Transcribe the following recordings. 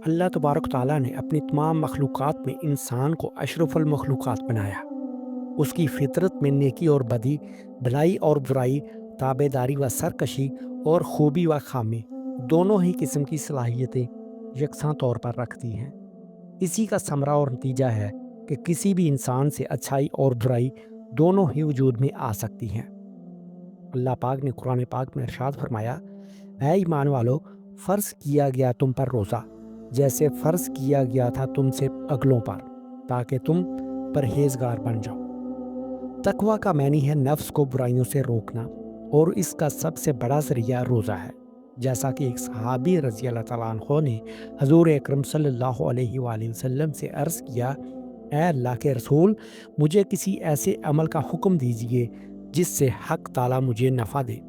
اللہ تبارک تعالیٰ نے اپنی تمام مخلوقات میں انسان کو اشرف المخلوقات بنایا۔ اس کی فطرت میں نیکی اور بدی، بھلائی اور برائی، تابع داری و سرکشی اور خوبی و خامی دونوں ہی قسم کی صلاحیتیں یکساں طور پر رکھتی ہیں۔ اسی کا ثمرہ اور نتیجہ ہے کہ کسی بھی انسان سے اچھائی اور برائی دونوں ہی وجود میں آ سکتی ہیں۔ اللہ پاک نے قرآن پاک میں ارشاد فرمایا، اے ایمان والو، فرض کیا گیا تم پر روزہ جیسے فرض کیا گیا تھا تم سے اگلوں پر، تاکہ تم پرہیزگار بن جاؤ۔ تقوی کا معنی ہے نفس کو برائیوں سے روکنا، اور اس کا سب سے بڑا ذریعہ روزہ ہے۔ جیسا کہ ایک صحابی رضی اللہ تعالیٰ عنہ نے حضور اکرم صلی اللہ علیہ وآلہ وسلم سے عرض کیا، اے اللہ کے رسول، مجھے کسی ایسے عمل کا حکم دیجئے جس سے حق تعالیٰ مجھے نفع دے۔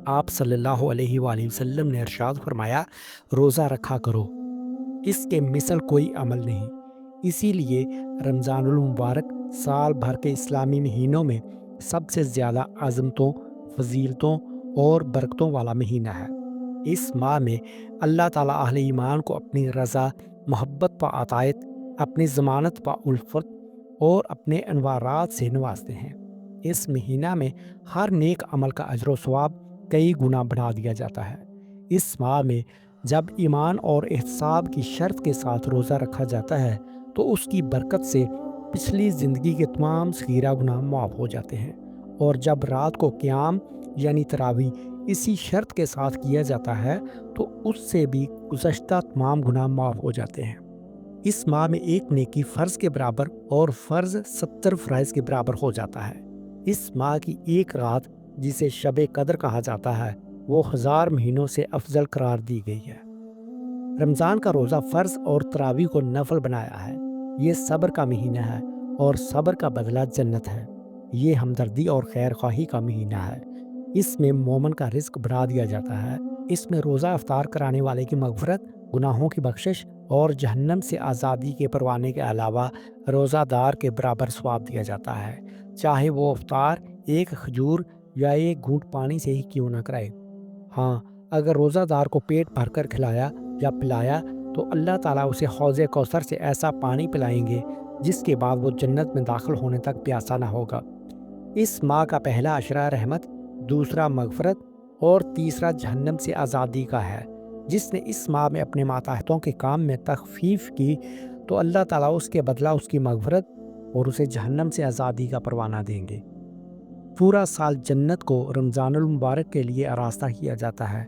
آپ صلی اللہ علیہ وآلہ وسلم نے ارشاد فرمایا، روزہ رکھا کرو، اس کے مثل کوئی عمل نہیں۔ اسی لیے رمضان المبارک سال بھر کے اسلامی مہینوں میں سب سے زیادہ عظمتوں، فضیلتوں اور برکتوں والا مہینہ ہے۔ اس ماہ میں اللہ تعالیٰ اہل ایمان کو اپنی رضا، محبت و عطایت، اپنی ضمانت و الفت اور اپنے انوارات سے نوازتے ہیں۔ اس مہینہ میں ہر نیک عمل کا اجر و ثواب کئی گنا بڑھا دیا جاتا ہے۔ اس ماہ میں جب ایمان اور احتساب کی شرط کے ساتھ روزہ رکھا جاتا ہے تو اس کی برکت سے پچھلی زندگی کے تمام صغیرہ گناہ معاف ہو جاتے ہیں، اور جب رات کو قیام یعنی تراویح اسی شرط کے ساتھ کیا جاتا ہے تو اس سے بھی گزشتہ تمام گناہ معاف ہو جاتے ہیں۔ اس ماہ میں ایک نیکی فرض کے برابر اور فرض 70 فرائض کے برابر ہو جاتا ہے۔ اس ماہ کی ایک رات جسے شب قدر کہا جاتا ہے وہ 1000 مہینوں سے افضل قرار دی گئی ہے۔ رمضان کا روزہ فرض اور تراویح کو نفل بنایا ہے۔ یہ صبر کا مہینہ ہے اور صبر کا بدلہ جنت ہے۔ یہ ہمدردی اور خیر خواہی کا مہینہ ہے۔ اس میں مومن کا رزق بڑھا دیا جاتا ہے۔ اس میں روزہ افطار کرانے والے کی مغفرت، گناہوں کی بخشش اور جہنم سے آزادی کے پروانے کے علاوہ روزہ دار کے برابر ثواب دیا جاتا ہے، چاہے وہ افطار ایک کھجور یا ایک گھونٹ پانی سے ہی کیوں نہ کرائے۔ ہاں، اگر روزہ دار کو پیٹ بھر کر کھلایا یا پلایا تو اللہ تعالیٰ اسے حوض کوثر سے ایسا پانی پلائیں گے جس کے بعد وہ جنت میں داخل ہونے تک پیاسا نہ ہوگا۔ اس ماہ کا پہلا عشرہ رحمت، دوسرا مغفرت اور تیسرا جہنم سے آزادی کا ہے۔ جس نے اس ماہ میں اپنے ماتحتوں کے کام میں تخفیف کی تو اللہ تعالیٰ اس کے بدلہ اس کی مغفرت اور اسے جہنم سے آزادی کا پروانہ دیں گے۔ پورا سال جنت کو رمضان المبارک کے لیے آراستہ کیا جاتا ہے۔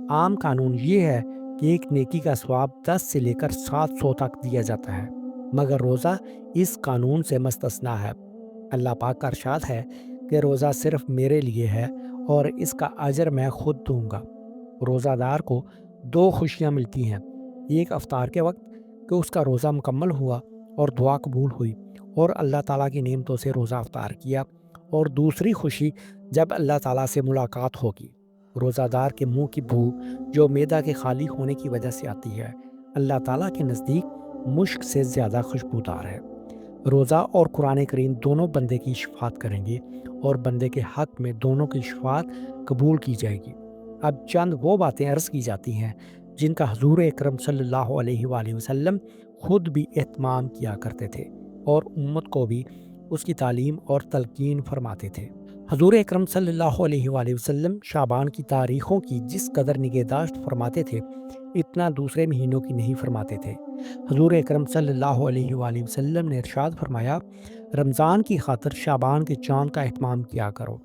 عام قانون یہ ہے کہ ایک نیکی کا ثواب 10 سے لے کر 700 تک دیا جاتا ہے، مگر روزہ اس قانون سے مستثنا ہے۔ اللہ پاک کا ارشاد ہے کہ روزہ صرف میرے لیے ہے اور اس کا اجر میں خود دوں گا۔ روزہ دار کو 2 خوشیاں ملتی ہیں، ایک افطار کے وقت کہ اس کا روزہ مکمل ہوا اور دعا قبول ہوئی اور اللہ تعالیٰ کی نعمتوں سے روزہ افطار کیا، اور دوسری خوشی جب اللہ تعالیٰ سے ملاقات ہوگی۔ روزہ دار کے منہ کی بو جو معدہ کے خالی ہونے کی وجہ سے آتی ہے، اللہ تعالیٰ کے نزدیک مشک سے زیادہ خوشبودار ہے۔ روزہ اور قرآن کریم دونوں بندے کی شفاعت کریں گے اور بندے کے حق میں دونوں کی شفاعت قبول کی جائے گی۔ اب چند وہ باتیں عرض کی جاتی ہیں جن کا حضور اکرم صلی اللہ علیہ وآلہ وسلم خود بھی اہتمام کیا کرتے تھے اور امت کو بھی اس کی تعلیم اور تلقین فرماتے تھے۔ حضور اکرم صلی اللہ علیہ وآلہ وسلم شعبان کی تاریخوں کی جس قدر نگہداشت فرماتے تھے اتنا دوسرے مہینوں کی نہیں فرماتے تھے۔ حضور اکرم صلی اللہ علیہ وآلہ وسلم نے ارشاد فرمایا، رمضان کی خاطر شعبان کے چاند کا اہتمام کیا کرو۔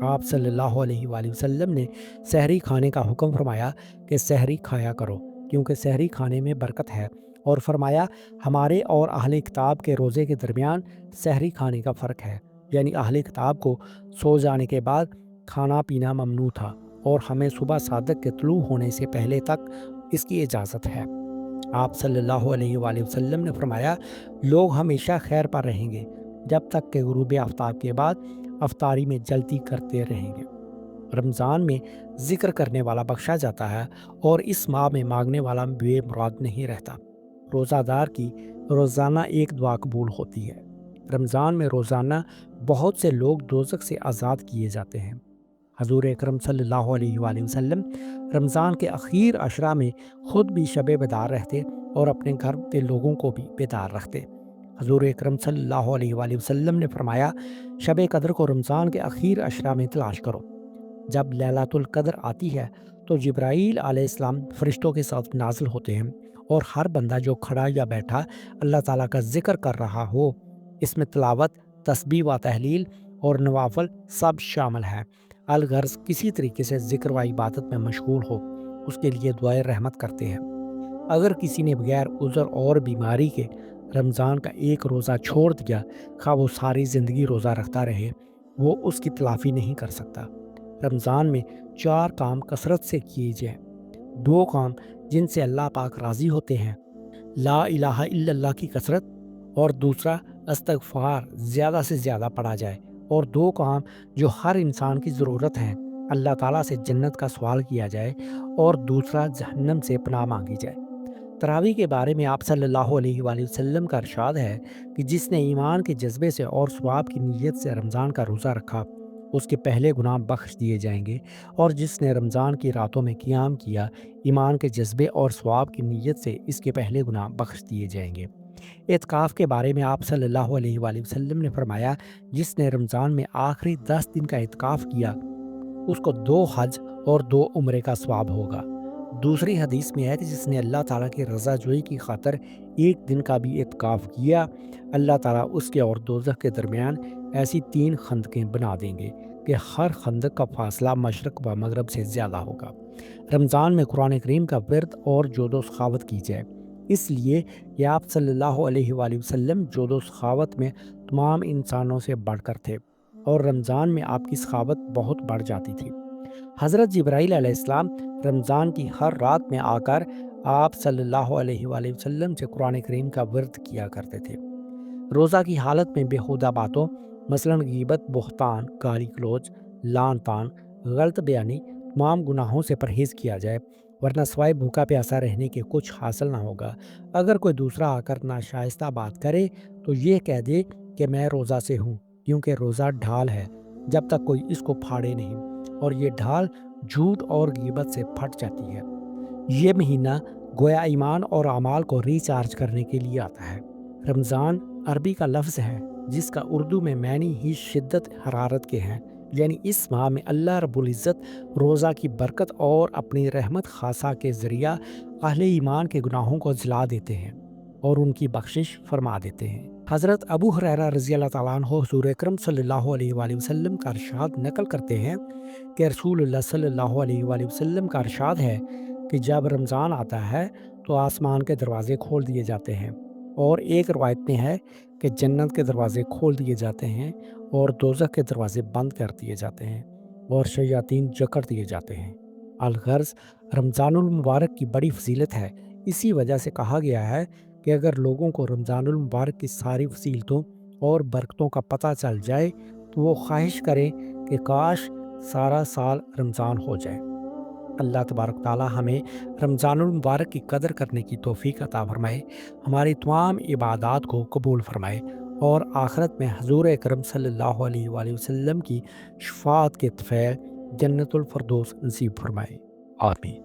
آپ صلی اللہ علیہ وآلہ وسلم نے سحری کھانے کا حکم فرمایا کہ سحری کھایا کرو کیونکہ سحری کھانے میں برکت ہے، اور فرمایا ہمارے اور اہل کتاب کے روزے کے درمیان سحری کھانے کا فرق ہے، یعنی اہل کتاب کو سو جانے کے بعد کھانا پینا ممنوع تھا اور ہمیں صبح صادق کے طلوع ہونے سے پہلے تک اس کی اجازت ہے۔ آپ صلی اللہ علیہ وآلہ وسلم نے فرمایا، لوگ ہمیشہ خیر پر رہیں گے جب تک کہ غروب آفتاب کے بعد افطاری میں جلدی کرتے رہیں گے۔ رمضان میں ذکر کرنے والا بخشا جاتا ہے اور اس ماہ میں مانگنے والا بے مراد نہیں رہتا۔ روزہ دار کی روزانہ ایک دعا قبول ہوتی ہے۔ رمضان میں روزانہ بہت سے لوگ دوزخ سے آزاد کیے جاتے ہیں۔ حضور اکرم صلی اللہ علیہ وآلہ وسلم رمضان کے اخیر عشرہ میں خود بھی شب بیدار رہتے اور اپنے گھر کے لوگوں کو بھی بیدار رکھتے۔ حضور اکرم صلی اللہ علیہ وآلہ وسلم نے فرمایا، شب قدر کو رمضان کے اخیر اشرا میں تلاش کرو۔ جب لیلۃ القدر آتی ہے تو جبرائیل علیہ السلام فرشتوں کے ساتھ نازل ہوتے ہیں، اور ہر بندہ جو کھڑا یا بیٹھا اللہ تعالیٰ کا ذکر کر رہا ہو، اس میں تلاوت، تسبیح و تحلیل اور نوافل سب شامل ہیں، الغرض کسی طریقے سے ذکر و عبادت میں مشغول ہو، اس کے لیے دعائے رحمت کرتے ہیں۔ اگر کسی نے بغیر عذر اور بیماری کے رمضان کا ایک روزہ چھوڑ دیا، خواہ وہ ساری زندگی روزہ رکھتا رہے، وہ اس کی تلافی نہیں کر سکتا۔ رمضان میں 4 کام کثرت سے کیے جائیں۔ 2 کام جن سے اللہ پاک راضی ہوتے ہیں، لا الہ الا اللہ کی کثرت، اور دوسرا استغفار زیادہ سے زیادہ پڑھا جائے، اور 2 کام جو ہر انسان کی ضرورت ہیں، اللہ تعالیٰ سے جنت کا سوال کیا جائے، اور دوسرا جہنم سے پناہ مانگی جائے۔ تراویح کے بارے میں آپ صلی اللہ علیہ وآلہ وسلم کا ارشاد ہے کہ جس نے ایمان کے جذبے سے اور ثواب کی نیت سے رمضان کا روزہ رکھا، اس کے پہلے گناہ بخش دیے جائیں گے، اور جس نے رمضان کی راتوں میں قیام کیا، ایمان کے جذبے اور ثواب کی نیت سے اس کے پہلے گناہ بخش دیے جائیں گے۔ اعتکاف کے بارے میں آپ صلی اللہ علیہ وآلہ وسلم نے فرمایا، جس نے رمضان میں آخری 10 دن کا اعتکاف کیا، اس کو 2 حج اور 2 عمرے کا ثواب ہوگا۔ دوسری حدیث میں ہے کہ جس نے اللہ تعالیٰ کی رضا جوئی کی خاطر 1 دن کا بھی اعتکاف کیا، اللہ تعالیٰ اس کے اور دوزخ کے درمیان ایسی 3 خندقیں بنا دیں گے کہ ہر خندق کا فاصلہ مشرق و مغرب سے زیادہ ہوگا۔ رمضان میں قرآن کریم کا ورد اور جود و سخاوت کی جائے، اس لیے کہ آپ صلی اللہ علیہ وآلہ وسلم جود و سخاوت میں تمام انسانوں سے بڑھ کر تھے، اور رمضان میں آپ کی سخاوت بہت بڑھ جاتی تھی۔ حضرت جبرائیل علیہ السلام رمضان کی ہر رات میں آ کر آپ صلی اللہ علیہ وآلہ وسلم سے قرآن کریم کا ورد کیا کرتے تھے۔ روزہ کی حالت میں بیہودہ باتوں، مثلاً غیبت، بہتان، گالی گلوچ، لعن طعن، غلط بیانی، تمام گناہوں سے پرہیز کیا جائے، ورنہ سوائے بھوکا پیاسا رہنے کے کچھ حاصل نہ ہوگا۔ اگر کوئی دوسرا آ کر ناشائستہ بات کرے تو یہ کہہ دے کہ میں روزہ سے ہوں، کیونکہ روزہ ڈھال ہے جب تک کوئی اس کو پھاڑے نہیں، اور یہ ڈھال جھوٹ اور غیبت سے پھٹ جاتی ہے۔ یہ مہینہ گویا ایمان اور اعمال کو ریچارج کرنے کے لیے آتا ہے۔ رمضان عربی کا لفظ ہے جس کا اردو میں معنی ہی شدت حرارت کے ہیں، یعنی اس ماہ میں اللہ رب العزت روزہ کی برکت اور اپنی رحمت خاصہ کے ذریعہ اہل ایمان کے گناہوں کو جلا دیتے ہیں اور ان کی بخشش فرما دیتے ہیں۔ حضرت ابو ہریرہ رضی اللہ تعالیٰ عنہ حضور اکرم صلی اللہ علیہ وآلہ وسلم کا ارشاد نقل کرتے ہیں کہ رسول اللہ صلی اللہ علیہ وآلہ وسلم کا ارشاد ہے کہ جب رمضان آتا ہے تو آسمان کے دروازے کھول دیے جاتے ہیں، اور ایک روایت میں ہے کہ جنت کے دروازے کھول دیے جاتے ہیں اور دوزخ کے دروازے بند کر دیے جاتے ہیں، اور شیاطین جکڑ دیے جاتے ہیں۔ الغرض رمضان المبارک کی بڑی فضیلت ہے، اسی وجہ سے کہا گیا ہے کہ اگر لوگوں کو رمضان المبارک کی ساری فضیلتوں اور برکتوں کا پتہ چل جائے تو وہ خواہش کریں کہ کاش سارا سال رمضان ہو جائے۔ اللہ تبارک تعالیٰ ہمیں رمضان المبارک کی قدر کرنے کی توفیق عطا فرمائے، ہماری تمام عبادات کو قبول فرمائے، اور آخرت میں حضور اکرم صلی اللہ علیہ وآلہ وسلم کی شفاعت کے طفیل جنت الفردوس نصیب فرمائے۔ آمین۔